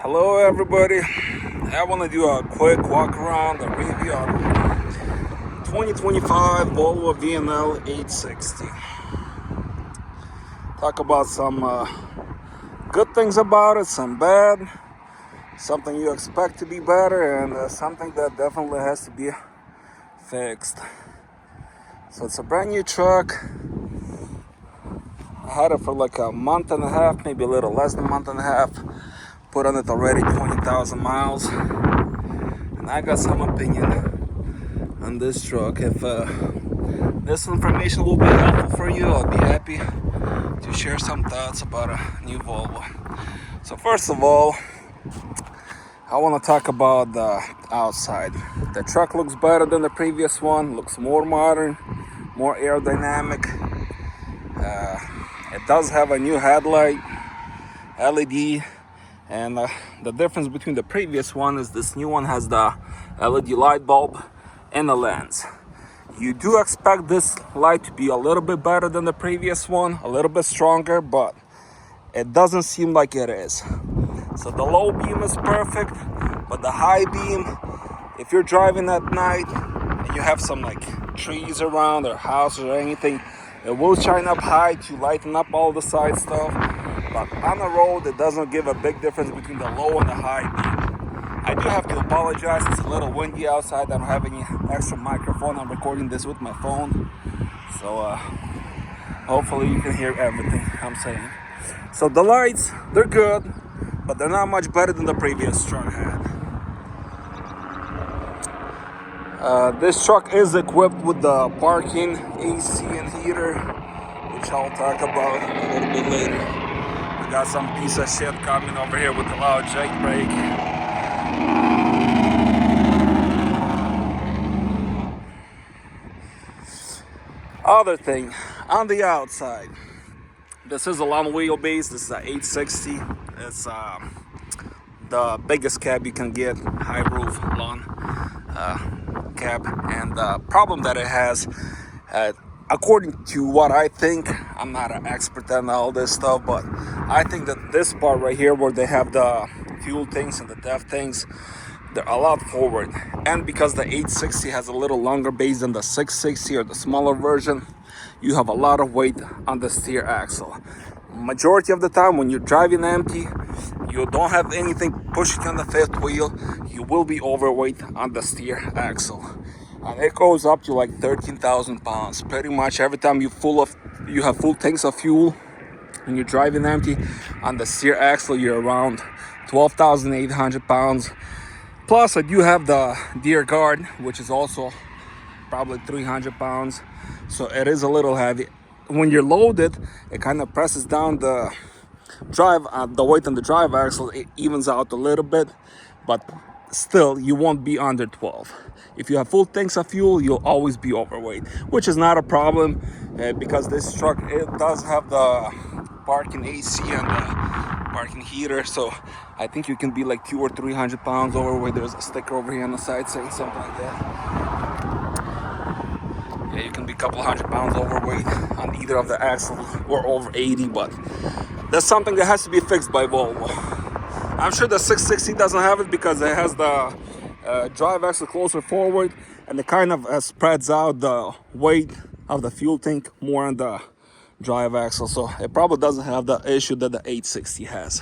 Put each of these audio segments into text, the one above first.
Hello everybody, I want to do a quick walk around the review of 2025 Volvo VNL860. Talk about some good things about it, some bad, something you expect to be better, and something that definitely has to be fixed. So it's a brand new truck. I had it for like a month and a half, maybe a little less than a month and a half. Put on it already 20,000 miles. And I got some opinion on this truck. If this information will be helpful for you, I'll be happy to share some thoughts about a new Volvo. So first of all, I want to talk about the outside. The truck looks better than the previous one, looks more modern, more aerodynamic. It does have a new headlight, LED, and the difference between the previous one is this new one has the LED light bulb and the lens. You do expect this light to be a little bit better than the previous one, a little bit stronger, but it doesn't seem like it is. So the low beam is perfect, but the high beam, if you're driving at night and you have some like trees around or houses or anything, it will shine up high to lighten up all the side stuff. But on the road, it doesn't give a big difference between the low and the high beam. I do have to apologize, it's a little windy outside. I don't have any extra microphone. I'm recording this with my phone. So hopefully you can hear everything I'm saying. So the lights, they're good, but they're not much better than the previous truck had. This truck is equipped with the parking AC and heater, which I'll talk about a little bit later. We got some piece of shit coming over here with the loud jailbreak. Other thing, on the outside, this is a long wheelbase. This is an 860. It's the biggest cab you can get, high roof, long cab. And the problem that it has, according to what I think, I'm not an expert on all this stuff, but I think that this part right here where they have the fuel tanks and the depth tanks, they're a lot forward. And because the 860 has a little longer base than the 660 or the smaller version, you have a lot of weight on the steer axle. Majority of the time when you're driving empty, you don't have anything pushing on the fifth wheel, you will be overweight on the steer axle. And it goes up to like 13,000 pounds. Pretty much every time you have full tanks of fuel and you're driving empty, on the steer axle you're around 12,800 pounds. Plus I do have the deer guard, which is also probably 300 pounds. So it is a little heavy. When you're loaded, it kind of presses down the weight on the drive axle. It evens out a little bit, but still you won't be under 12. If you have full tanks of fuel, you'll always be overweight, which is not a problem because this truck, it does have the parking AC and the parking heater. So I think you can be like 200 or 300 pounds overweight. There's a sticker over here on the side saying something like that. Yeah, you can be a couple hundred pounds overweight on either of the axles or over 80, but that's something that has to be fixed by Volvo. I'm sure the 660 doesn't have it because it has the drive axle closer forward, and it kind of spreads out the weight of the fuel tank more on the drive axle. So it probably doesn't have the issue that the 860 has.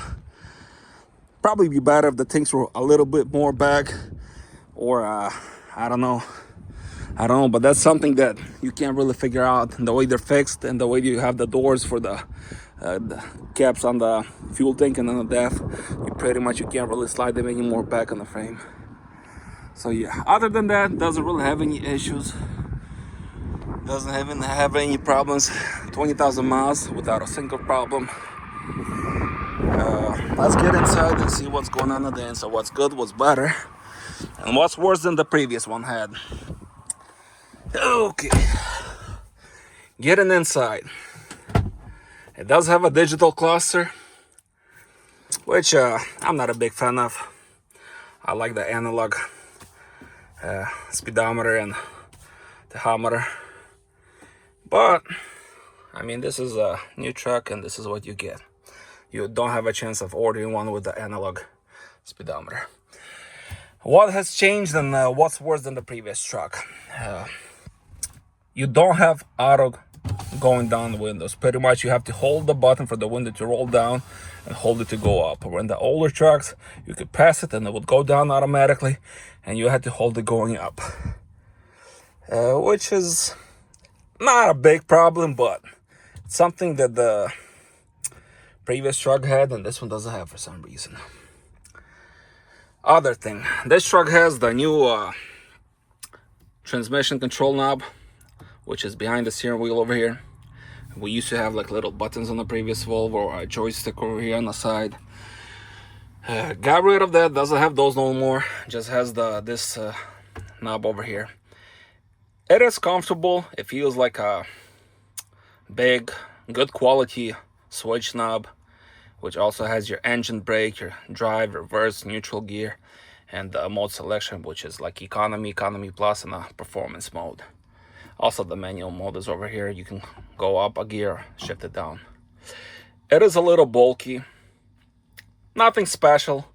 Probably be better if the tanks were a little bit more back, or I don't know, but that's something that you can't really figure out. The way they're fixed and the way you have the doors for the caps on the fuel tank and on the DEF, you can't really slide them anymore back on the frame. So yeah, other than that, doesn't really have any issues. Doesn't even have any problems. 20,000 miles without a single problem. Let's get inside and see what's going on the inside. What's good, what's better, and what's worse than the previous one had. Okay, getting inside. It does have a digital cluster, which I'm not a big fan of. I like the analog speedometer and tachometer. But, I mean, this is a new truck and this is what you get. You don't have a chance of ordering one with the analog speedometer. What has changed and what's worse than the previous truck? You don't have auto going down the windows. Pretty much you have to hold the button for the window to roll down and hold it to go up. Or in the older trucks, you could press it and it would go down automatically, and you had to hold it going up. Which is not a big problem, but something that the previous truck had and this one doesn't have for some reason. Other thing, this truck has the new transmission control knob, which is behind the steering wheel over here. We used to have like little buttons on the previous Volvo, or a joystick over here on the side. Got rid of that, doesn't have those no more, just has this knob over here. It is comfortable. It feels like a big, good quality switch knob, which also has your engine brake, your drive, reverse, neutral gear, and the mode selection, which is like economy plus, and a performance mode. Also the manual mode is over here. You can go up a gear, shift it down. It is a little bulky. Nothing special,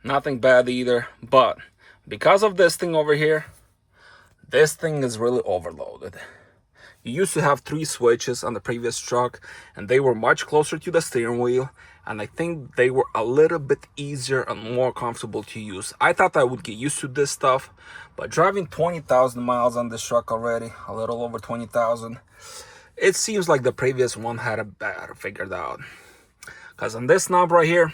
nothing bad either, but because of this thing over here, this thing is really overloaded. You used to have 3 switches on the previous truck, and they were much closer to the steering wheel, and I think they were a little bit easier and more comfortable to use. I thought I would get used to this stuff, but driving 20,000 miles on this truck already, a little over 20,000, it seems like the previous one had it better figured out. Because on this knob right here,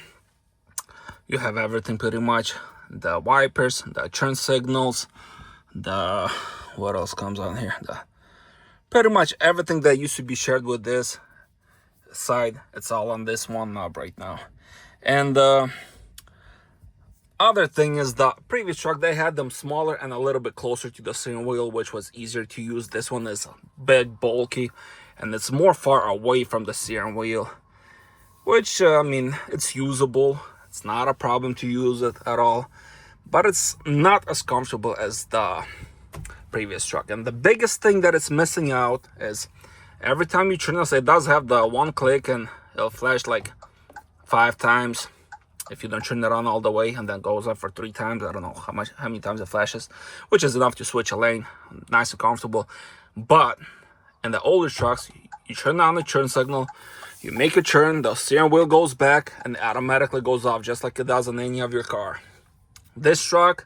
you have everything pretty much. The wipers, the turn signals, what else comes on here? Pretty much everything that used to be shared with this side, it's all on this one knob right now. And other thing is, the previous truck, they had them smaller and a little bit closer to the steering wheel, which was easier to use. This one is big, bulky, and it's more far away from the steering wheel, which I mean, it's usable. It's not a problem to use it at all, but it's not as comfortable as the previous truck. And the biggest thing that it's missing out is every time you turn it does have the one click, and it'll flash like 5 times if you don't turn it on all the way, and then goes up for 3 times. I don't know how many times it flashes, which is enough to switch a lane. Nice and comfortable. But in the older trucks, you turn on the turn signal, you make a turn, the steering wheel goes back and it automatically goes off, just like it does on any of your car. This truck,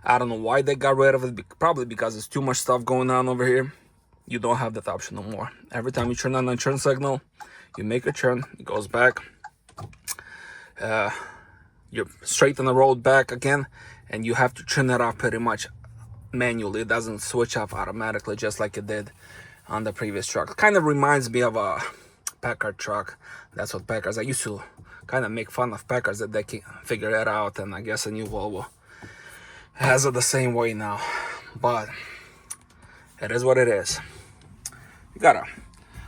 I don't know why they got rid of it. Probably because there's too much stuff going on over here. You don't have that option no more. Every time you turn on the turn signal, you make a turn, it goes back. You're straight on the road back again, and you have to turn that off pretty much manually. It doesn't switch off automatically just like it did on the previous truck. Kind of reminds me of a Packard truck. That's what Packards, I used to kind of make fun of Packards that they can figure that out, and I guess a new Volvo has it the same way now. But it is what it is. You got a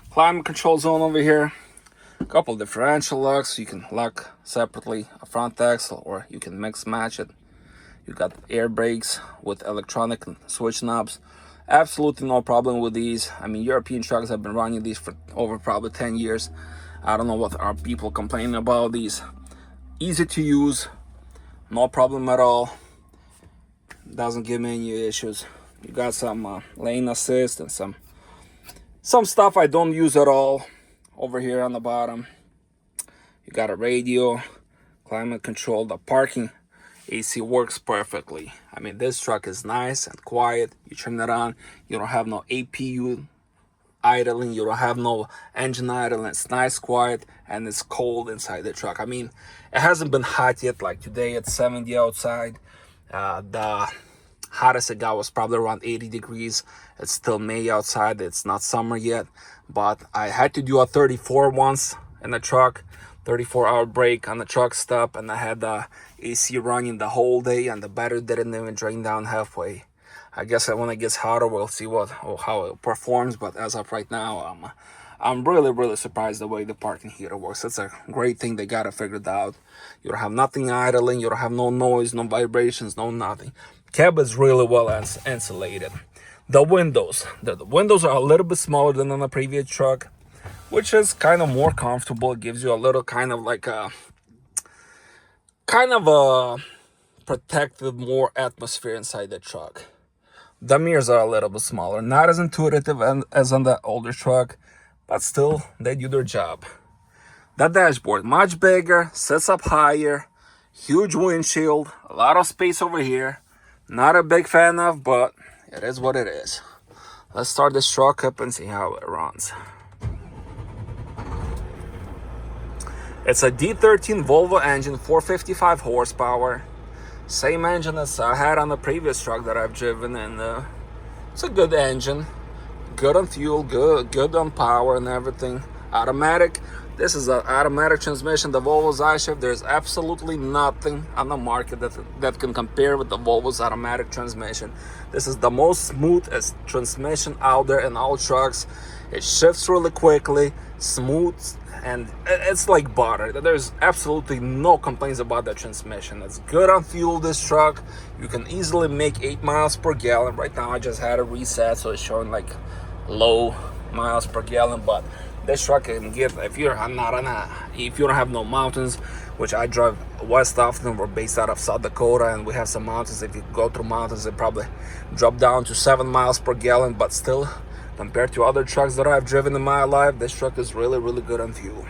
climate control zone over here, a couple differential locks. You can lock separately a front axle, or you can mix match it. You got air brakes with electronic switch knobs. Absolutely no problem with these. I mean, European trucks have been running these for over probably 10 years. I don't know what are people complaining about these. Easy to use, no problem at all. Doesn't give me any issues. You got some lane assist and some stuff I don't use at all over here on the bottom. You got a radio, climate control. The parking AC works perfectly. I mean, this truck is nice and quiet. You turn it on, you don't have no APU idling, you don't have no engine idling. It's nice, quiet, and it's cold inside the truck. I mean, it hasn't been hot yet. Like today, it's 70 outside. The hottest it got was probably around 80 degrees. It's still May outside. It's not summer yet, but I had to do a 34 once in the truck, 34-hour break on the truck stop, and I had the AC running the whole day, and the battery didn't even drain down halfway. I guess when it gets hotter, we'll see how it performs, but as of right now, I'm really surprised the way the parking heater works. It's a great thing. They got it figured out. You don't have nothing idling, you don't have no noise, no vibrations, no nothing. Cab is really well insulated. The windows are a little bit smaller than on the previous truck, which is kind of more comfortable. It gives you a little kind of kind of protected more atmosphere inside the truck. The mirrors are a little bit smaller, not as intuitive as on the older truck, but still they do their job. The dashboard much bigger, sits up higher, huge windshield, a lot of space over here. Not a big fan of, but it is what it is. Let's start this truck up and see how it runs. It's a D13 Volvo engine, 455 horsepower. Same engine as I had on the previous truck that I've driven, and it's a good engine. Good on fuel, good on power and everything. Automatic. This is an automatic transmission, the Volvo's iShift. There's absolutely nothing on the market that can compare with the Volvo's automatic transmission. This is the most smoothest transmission out there in all trucks. It shifts really quickly, smooth, and it's like butter. There's absolutely no complaints about the transmission. It's good on fuel, this truck. You can easily make 8 miles per gallon. Right now I just had a reset, so it's showing like low miles per gallon, but this truck can get, if you don't have no mountains, which I drive west often. We're based out of South Dakota and we have some mountains. If you go through mountains, it probably drop down to 7 miles per gallon, but still, compared to other trucks that I've driven in my life, this truck is really, really good on fuel.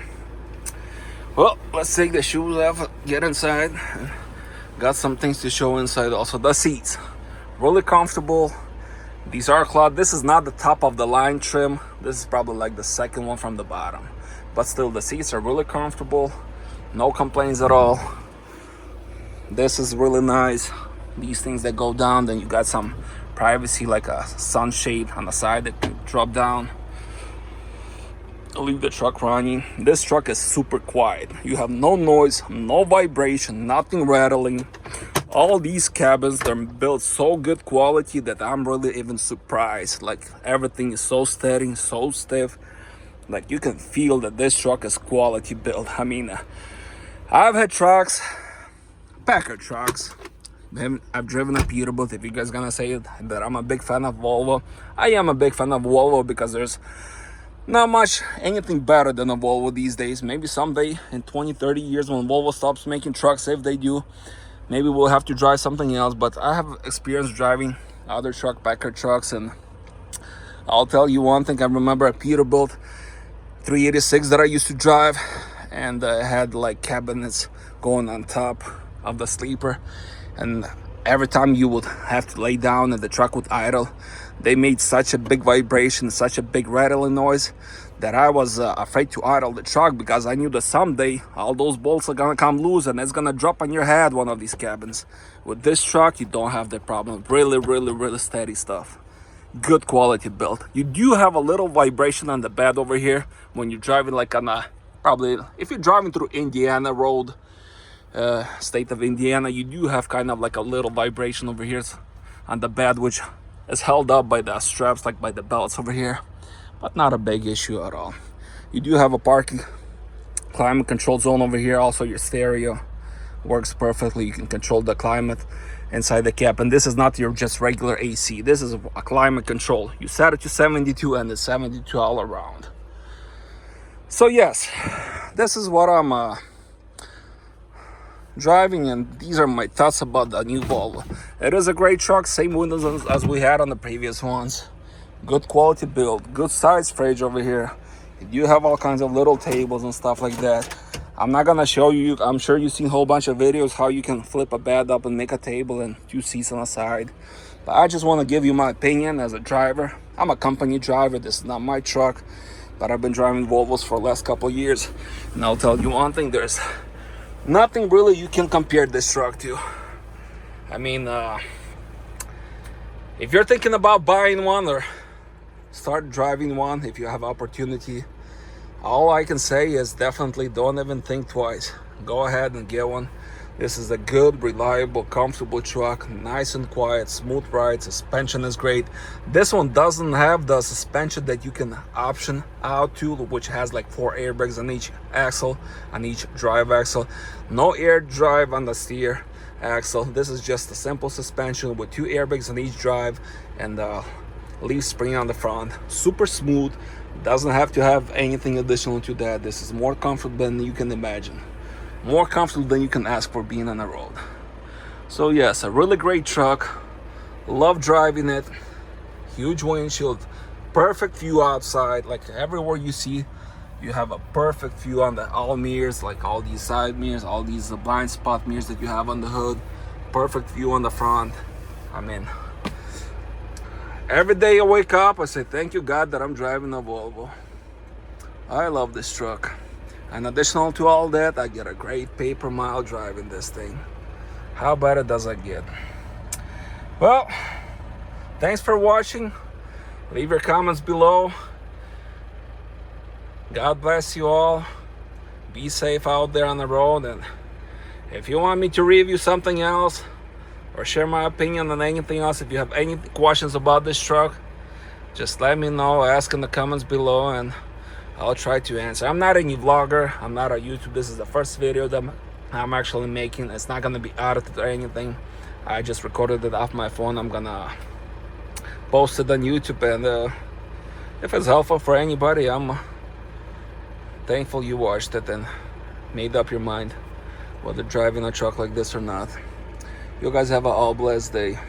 Well, let's take the shoes off, get inside. Got some things to show inside also. The seats, really comfortable. These are cloth. This is not the top of the line trim. This is probably like the second one from the bottom. But still, the seats are really comfortable. No complaints at all. This is really nice. These things that go down, then you got some privacy, like a sunshade on the side that can drop down. I'll leave the truck running. This truck is super quiet. You have no noise, no vibration, nothing rattling. All these cabins, they're built so good quality that I'm really even surprised. Like, everything is so steady, so stiff. Like, you can feel that this truck is quality built. I mean, I've had trucks, Packer trucks. I've driven a Peterbilt. If you guys gonna say that I'm a big fan of Volvo, I am a big fan of Volvo because there's not much anything better than a Volvo these days. Maybe someday in 20-30 years when Volvo stops making trucks, if they do, maybe we'll have to drive something else. But I have experience driving other Packer trucks, and I'll tell you one thing. I remember a Peterbilt 386 that I used to drive, and I had like cabinets going on top of the sleeper, and every time you would have to lay down and the truck would idle, they made such a big vibration, such a big rattling noise, that I was afraid to idle the truck, because I knew that someday all those bolts are gonna come loose and it's gonna drop on your head, one of these cabins. With this truck, you don't have that problem. Really, really, really steady stuff. Good quality build. You do have a little vibration on the bed over here when you're driving, like on a, probably if you're driving through Indiana road, state of Indiana, you do have kind of like a little vibration over here on the bed, which is held up by the straps, like by the belts over here, but not a big issue at all. You do have a parking climate control zone over here. Also, your stereo works perfectly. You can control the climate inside the cab, and this is not your just regular AC. This is a climate control. You set it to 72 and it's 72 all around. So yes, this is what I'm driving, and these are my thoughts about the new Volvo. It is a great truck, same windows as we had on the previous ones. Good quality build, good size fridge over here. You have all kinds of little tables and stuff like that. I'm not gonna show you, I'm sure you've seen a whole bunch of videos how you can flip a bed up and make a table and 2 seats on the side. But I just want to give you my opinion as a driver. I'm a company driver, this is not my truck, but I've been driving Volvos for the last couple of years, and I'll tell you one thing, there's nothing really you can compare this truck to. I mean, if you're thinking about buying one or start driving one, if you have opportunity, all I can say is definitely don't even think twice. Go ahead and get one. This is a good, reliable, comfortable truck, nice and quiet, smooth ride, suspension is great. This one doesn't have the suspension that you can option out to, which has like 4 airbags on each axle, on each drive axle. No air drive on the steer axle. This is just a simple suspension with 2 airbags on each drive and leaf spring on the front. Super smooth, doesn't have to have anything additional to that. This is more comfortable than you can imagine. more comfortable than you can ask for being on the road. So yes, a really great truck. Love driving it. Huge windshield, perfect view outside. Like everywhere you see, you have a perfect view on the all mirrors, like all these side mirrors, all these blind spot mirrors that you have on the hood. Perfect view on the front. I mean, every day I wake up, I say thank you God that I'm driving a Volvo. I love this truck. And additional to all that, I get a great pay per mile driving this thing. How better does it get? Well, thanks for watching. Leave your comments below. God bless you all. Be safe out there on the road. And if you want me to review something else or share my opinion on anything else, if you have any questions about this truck, just let me know. Ask in the comments below and I'll try to answer. I'm not any vlogger. I'm not a YouTube. This is the first video that I'm actually making. It's not gonna be edited or anything. I just recorded it off my phone. I'm gonna post it on YouTube, and if it's helpful for anybody, I'm thankful you watched it and made up your mind whether driving a truck like this or not. You guys have an all blessed day.